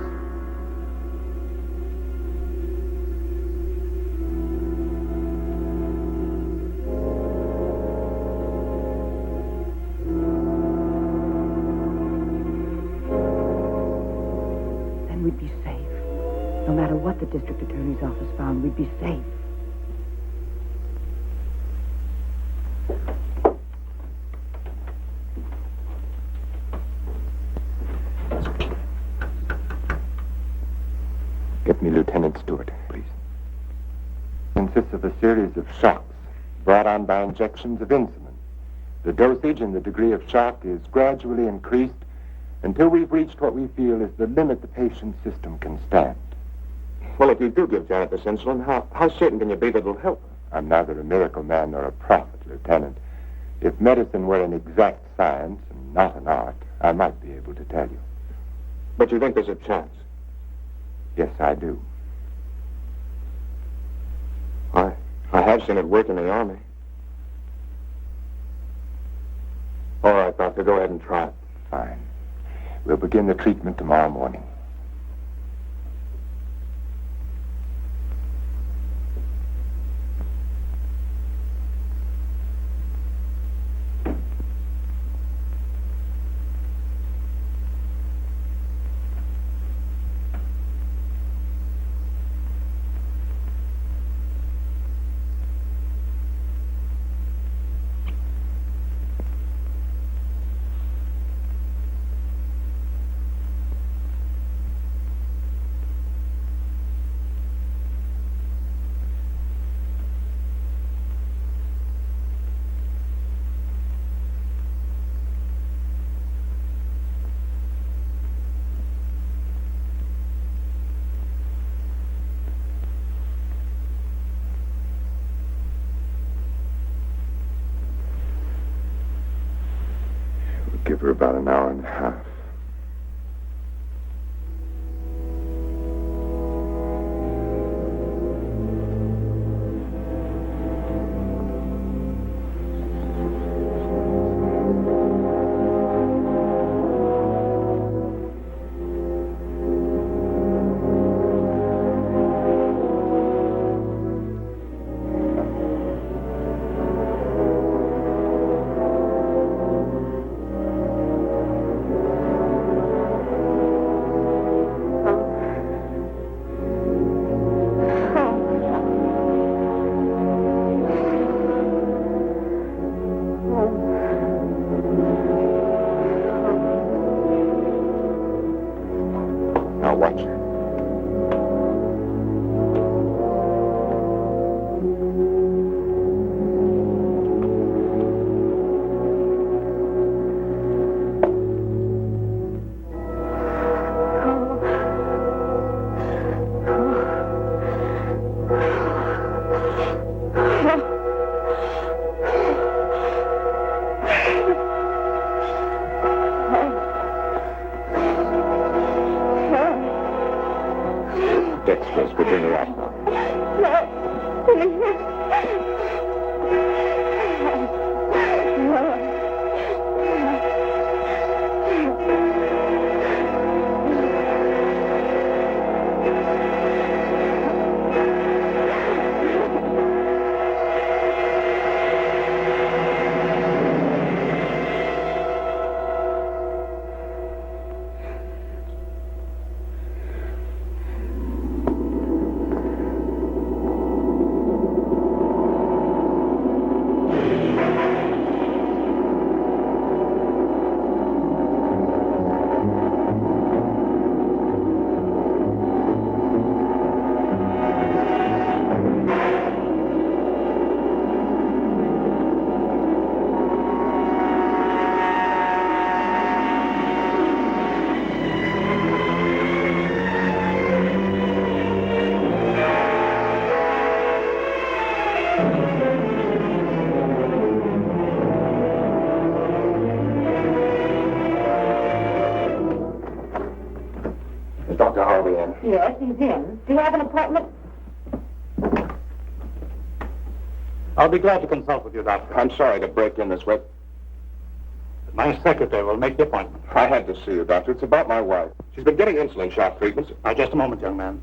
Then we'd be safe. No matter what the district attorney's office found, we'd be safe. Get me Lieutenant Stewart, please. Consists of a series of shocks brought on by injections of insulin. The dosage and the degree of shock is gradually increased until we've reached what we feel is the limit the patient's system can stand. Well, if you do give Janet this insulin, how certain can you be that it'll help her? I'm neither a miracle man nor a prophet, Lieutenant. If medicine were an exact science and not an art, I might be able to tell you. But you think there's a chance? Yes, I do. I have seen it work in the Army. All right, Doctor, go ahead and try it. Fine. We'll begin the treatment tomorrow morning. Give her about an hour and a half. Now watch her. Dexter's will bring her out now. appointment? I'll be glad to consult with you, Doctor. I'm sorry to break in this way. My secretary will make the appointment. I had to see you, Doctor. It's about my wife. She's been getting insulin shot treatments. Now, just a moment, young man.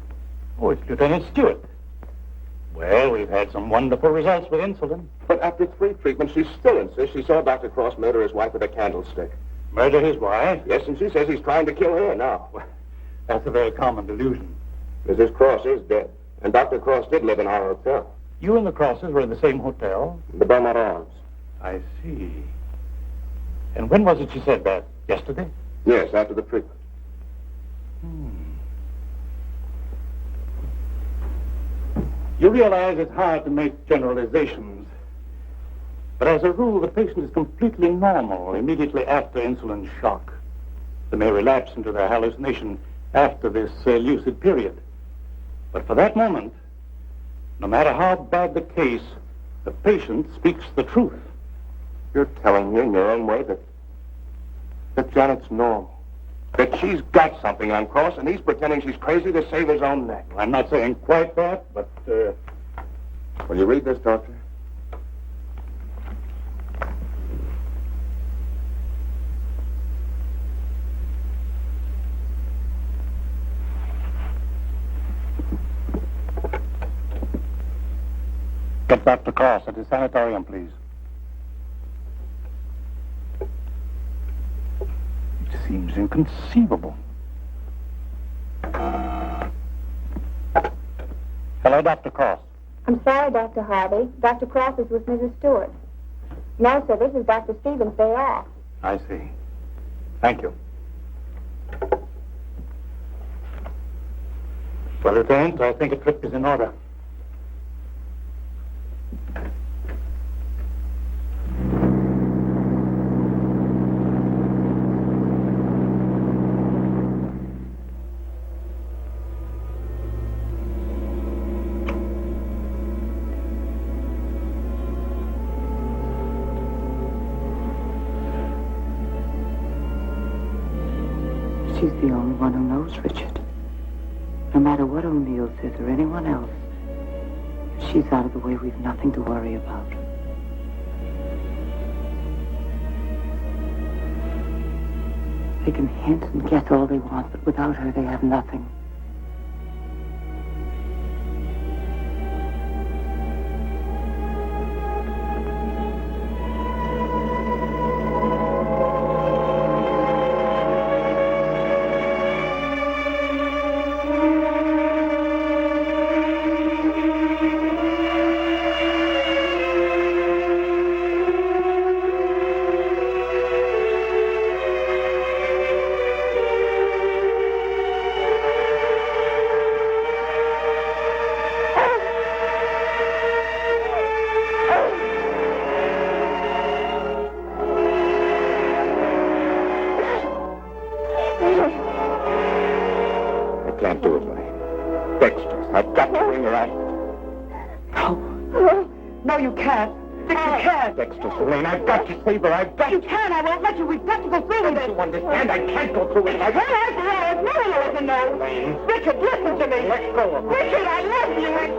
Oh, it's Lieutenant Stewart. Well, we've had some wonderful results with insulin. But after 3 treatments, she still insists she saw Dr. Cross murder his wife with a candlestick. Murder his wife? Yes, and she says he's trying to kill her now. Well, that's a very common delusion. Mrs. Cross is dead, and Dr. Cross did live in our hotel, You and the Crosses were in the same hotel? the Belmont Arms. I see. And when was it she said that? Yesterday? Yes, after the treatment. You realize it's hard to make generalizations. But as a rule, the patient is completely normal immediately after insulin shock. They may relapse into their hallucination after this lucid period. But for that moment, no matter how bad the case, the patient speaks the truth. You're telling me in your own way that Janet's normal. That she's got something on Cross, and he's pretending she's crazy to save his own neck. I'm not saying quite that, but, Will you read this, Doctor? Get Dr. Cross at his sanatorium, please. It seems inconceivable. Hello, Dr. Cross. I'm sorry, Dr. Harvey. Dr. Cross is with Mrs. Stewart. No, sir, this is Dr. Stevens' day off. I see. Thank you. Well, Lieutenant, I think a trip is in order. She's the only one who knows Richard. No matter what O'Neill says or anyone else, if she's out of the way, we've nothing to worry about. They can hint and guess all they want, but without her, they have nothing. Can't do it, Lane. Dexter, I've got to bring her out. No. No, you can't. Dick, you can't. Dexter, Lane, I've got to save her. I've got You to. can't. I won't let you. We've got to go through with it. You understand? I can't go through it. Well, after all, it's no one knows. Lane. Richard, listen to me. Let go of her. Richard, I love you. Richard!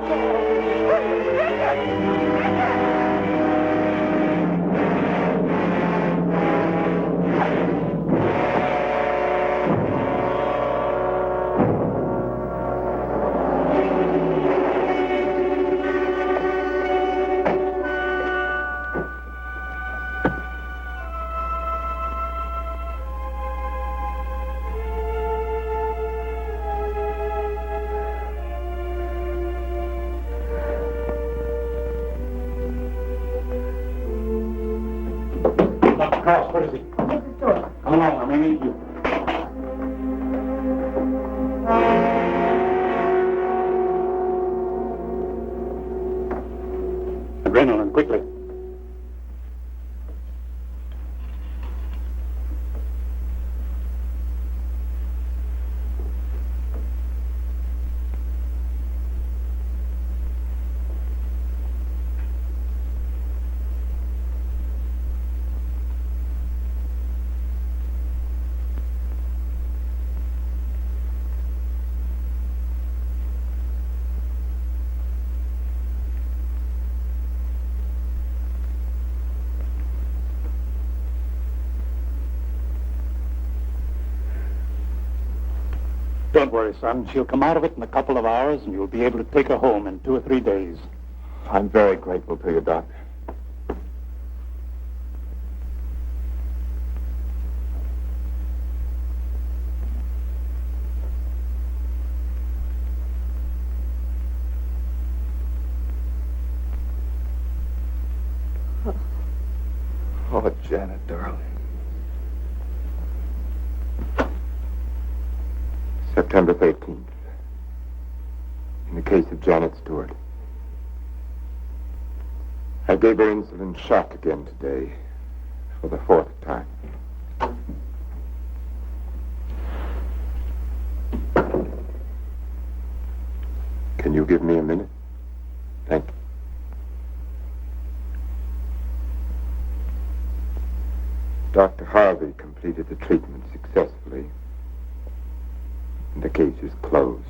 Dr. Cross, where is he? Mrs. Stewart. Come along, I may need you. Adrenaline, quickly. Don't worry, son. She'll come out of it in a couple of hours, and you'll be able to take her home in 2 or 3 days. I'm very grateful to you, Doctor. Oh, Janet, darling. September 13th. In the case of Janet Stewart. I gave her insulin shock again today, for the 4th time. Can you give me a minute? Thank you. Dr. Harvey completed the treatment successfully, and the case is closed.